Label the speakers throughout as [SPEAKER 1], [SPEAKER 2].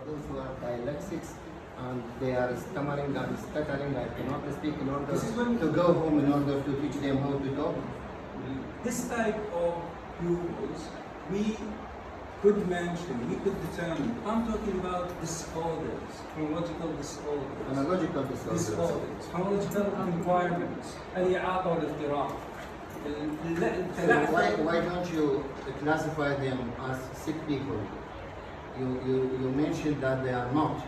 [SPEAKER 1] those who are dyslexics and they are stammering and stuttering, I cannot speak in order to go home in order to teach them how to talk.
[SPEAKER 2] This type of pupils, we could determine. I'm talking about disorders, chronological disorders.
[SPEAKER 1] Analogical disorders.
[SPEAKER 2] Chronological environments, الإعاقة والاضطراب.
[SPEAKER 1] So why don't you classify them as sick people? You mentioned that they are not,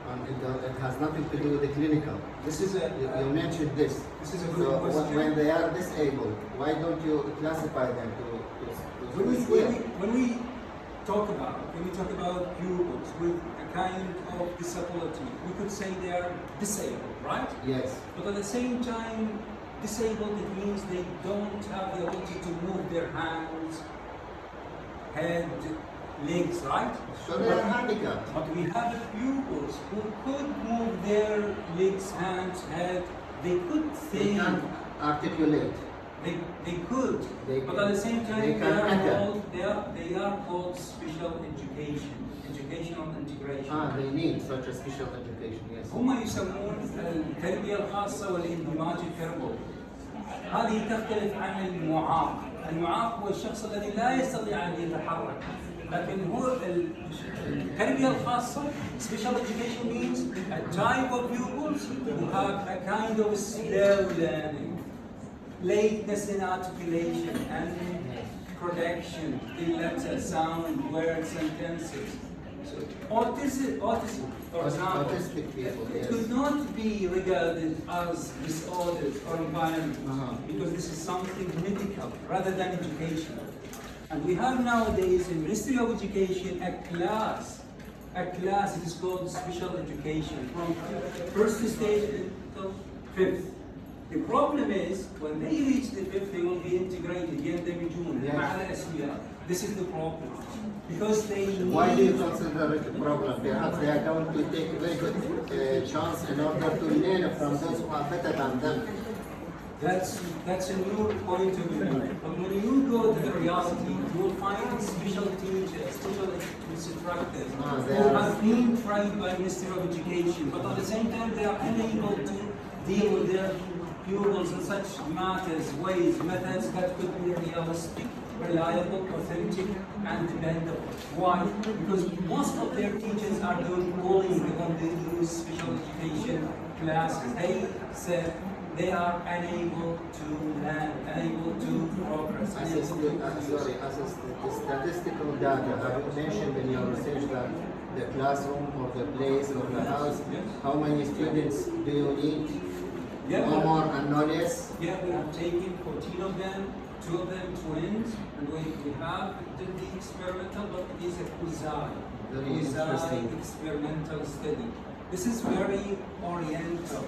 [SPEAKER 1] and it has nothing to do with the clinical. You mentioned this.
[SPEAKER 2] This is a good question.
[SPEAKER 1] When they are disabled, why don't you classify them to
[SPEAKER 2] when we talk about pupils with a kind of disability, we could say they are disabled, right?
[SPEAKER 1] Yes.
[SPEAKER 2] But at the same time, disabled, it means they don't have the ability to move their hands, head, legs, right?
[SPEAKER 1] So they are handicapped.
[SPEAKER 2] But we have pupils who could move their legs, hands, head. They could think.
[SPEAKER 1] They can articulate.
[SPEAKER 2] They could. But at the same time, they are called special education, educational integration.
[SPEAKER 1] They need such a special education. Yes.
[SPEAKER 2] هم يسمون التربية الخاصة والاندماج التربوي. هذه تختلف عن المعاق. المعاق هو الشخص الذي لا يستطيع أن يتحرك. لكن هو التربية الخاصة, special education means a type of pupils who have a kind of slow learning, lateness in articulation and production in letter, sound, words, sentences. So autism, for example,
[SPEAKER 1] autistic people, yes.
[SPEAKER 2] could not be regarded as disorders or environment because this is something medical rather than educational. And we have nowadays in Ministry of Education a class, it is called special education from first stage until fifth. The problem is when they reach the fifth, they will be integrated. This is the problem. Because they need...
[SPEAKER 1] Why do you consider it a problem? Perhaps they are going to take a very good chance in order to learn from those who are better than them.
[SPEAKER 2] That's a new point of view. But when you go to the reality, you will find special teachers, special instructors who have been trained by Ministry of Education, but at the same time they are unable to deal with their pupils in such matters, ways, methods that could be realistic, reliable, authentic, and dependable. Why? Because most of their teachers are doing bullying when they use special education classes. They said they are unable to learn, unable to progress.
[SPEAKER 1] As a statistical data, have you mentioned in your research that the classroom or the place or the house, how many students do you need? No more and no less?
[SPEAKER 2] Yeah, we have taken 14 of them, 2 of them twins, and we have did the experimental, but it is a quasi experimental study. This is very oriental.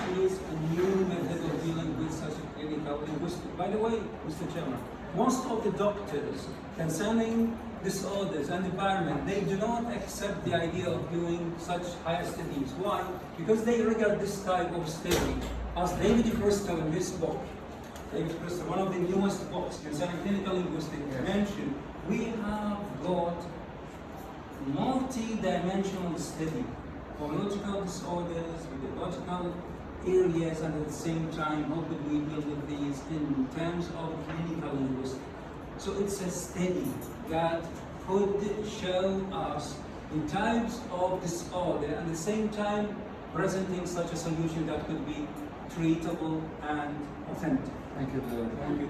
[SPEAKER 2] It is a new method of dealing with such a clinical linguistic. By the way, Mr. Chairman, most of the doctors concerning disorders and environment, they do not accept the idea of doing such higher studies. Why? Because they regard this type of study as David Crystal in this book, David Crystal, one of the newest books concerning clinical linguistics, mentioned, we have got multi-dimensional study for logical disorders, with the logical areas, and at the same time, how could we deal with these in terms of clinical linguistics? So it's a study that could show us the types of disorder and at the same time presenting such a solution that could be treatable and authentic.
[SPEAKER 1] Thank you.
[SPEAKER 2] Thank you.